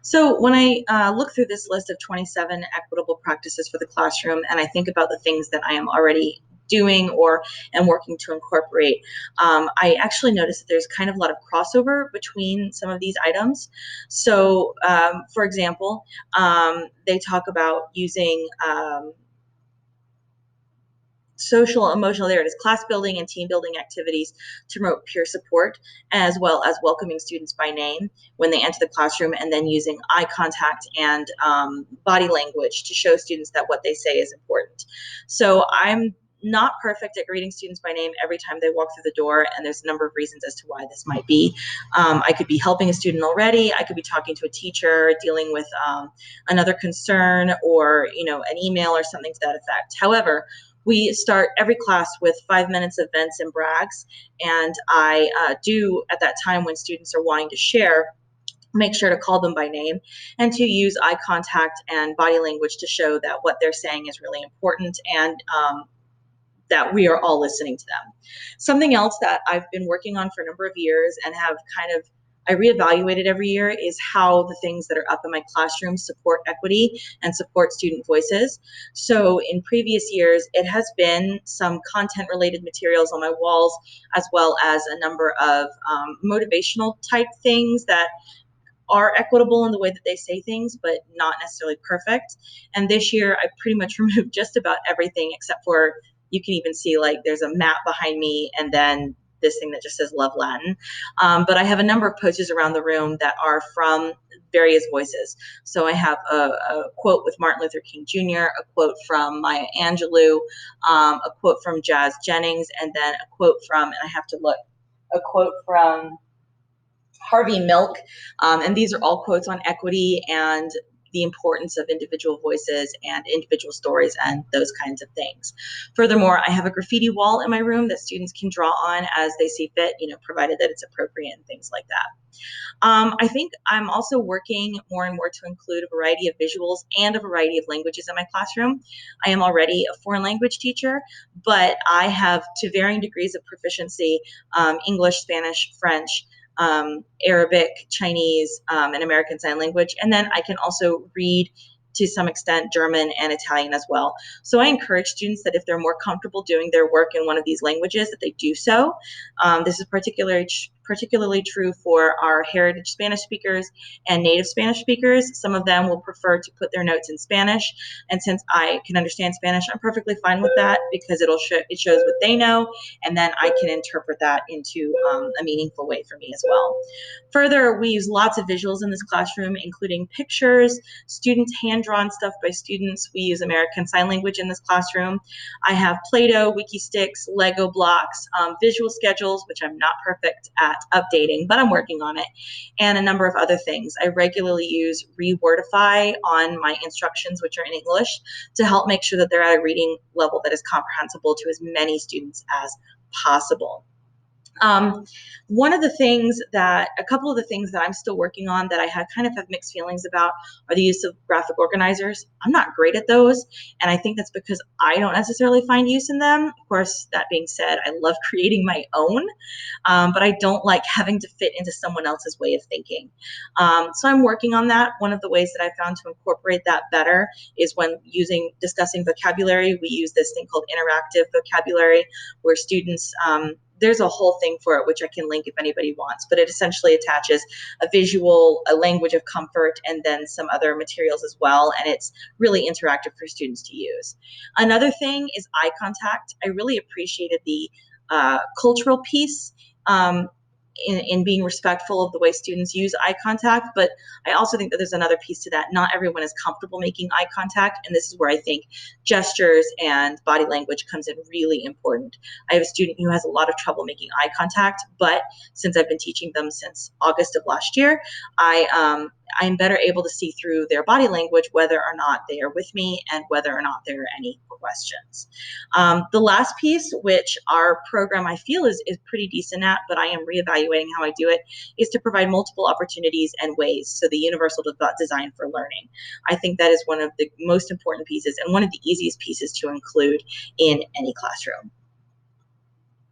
So when I look through this list of 27 equitable practices for the classroom, and I think about the things that I am already doing or am working to incorporate, I actually noticed that there's kind of a lot of crossover between some of these items. So, for example, they talk about using social emotional there it is class building and team building activities to promote peer support, as well as welcoming students by name when they enter the classroom, and then using eye contact and body language to show students that what they say is important. So I'm not perfect at greeting students by name every time they walk through the door, and there's a number of reasons as to why this might be. I could be helping a student already, I could be talking to a teacher, dealing with another concern, or an email or something to that effect. However, we start every class with 5 minutes of vents and brags, and I do at that time, when students are wanting to share, make sure to call them by name and to use eye contact and body language to show that what they're saying is really important, and that we are all listening to them. Something else that I've been working on for a number of years and have I reevaluate it every year, is how the things that are up in my classroom support equity and support student voices. So in previous years, it has been some content related materials on my walls, as well as a number of motivational type things that are equitable in the way that they say things, but not necessarily perfect. And this year, I pretty much removed just about everything, except for, you can even see, like, there's a map behind me, and then this thing that just says Love Latin. But I have a number of posters around the room that are from various voices. So I have a quote with Martin Luther King Jr., a quote from Maya Angelou, a quote from Jazz Jennings, and then a quote from, and I have to look, a quote from Harvey Milk, and these are all quotes on equity and the importance of individual voices and individual stories and those kinds of things. Furthermore, I have a graffiti wall in my room that students can draw on as they see fit, provided that it's appropriate and things like that. I think I'm also working more and more to include a variety of visuals and a variety of languages in my classroom. I am already a foreign language teacher, but I have, to varying degrees of proficiency, English, Spanish, French, Arabic, Chinese, and American Sign Language. And then I can also read, to some extent, German and Italian as well. So I encourage students that if they're more comfortable doing their work in one of these languages, that they do so. This is particularly true for our heritage Spanish speakers and native Spanish speakers. Some of them will prefer to put their notes in Spanish, and since I can understand Spanish, I'm perfectly fine with that, because it shows what they know, and then I can interpret that into a meaningful way for me as well. Further, we use lots of visuals in this classroom, including pictures, students hand-drawn stuff by students. We use American Sign Language in this classroom. I have Play-Doh, Wiki Sticks, Lego blocks, visual schedules, which I'm not perfect at updating, but I'm working on it, and a number of other things. I regularly use Rewordify on my instructions, which are in English, to help make sure that they're at a reading level that is comprehensible to as many students as possible. A couple of the things that I'm still working on that I have mixed feelings about are the use of graphic organizers. I'm not great at those, and I think that's because I don't necessarily find use in them. Of course, that being said, I love creating my own, but I don't like having to fit into someone else's way of thinking. So I'm working on that. One of the ways that I found to incorporate that better is when discussing vocabulary. We use this thing called interactive vocabulary, where students, there's a whole thing for it, which I can link if anybody wants, but it essentially attaches a visual, a language of comfort, and then some other materials as well, and it's really interactive for students to use. Another thing is eye contact. I really appreciated the cultural piece, in being respectful of the way students use eye contact, but I also think that there's another piece to that. Not everyone is comfortable making eye contact, and this is where I think gestures and body language comes in really important. I have a student who has a lot of trouble making eye contact, but since I've been teaching them since August of last year, I'm better able to see through their body language whether or not they are with me and whether or not there are any questions. The last piece, which our program I feel is pretty decent at, but I am reevaluating how I do it, is to provide multiple opportunities and ways. So the universal design for learning. I think that is one of the most important pieces and one of the easiest pieces to include in any classroom.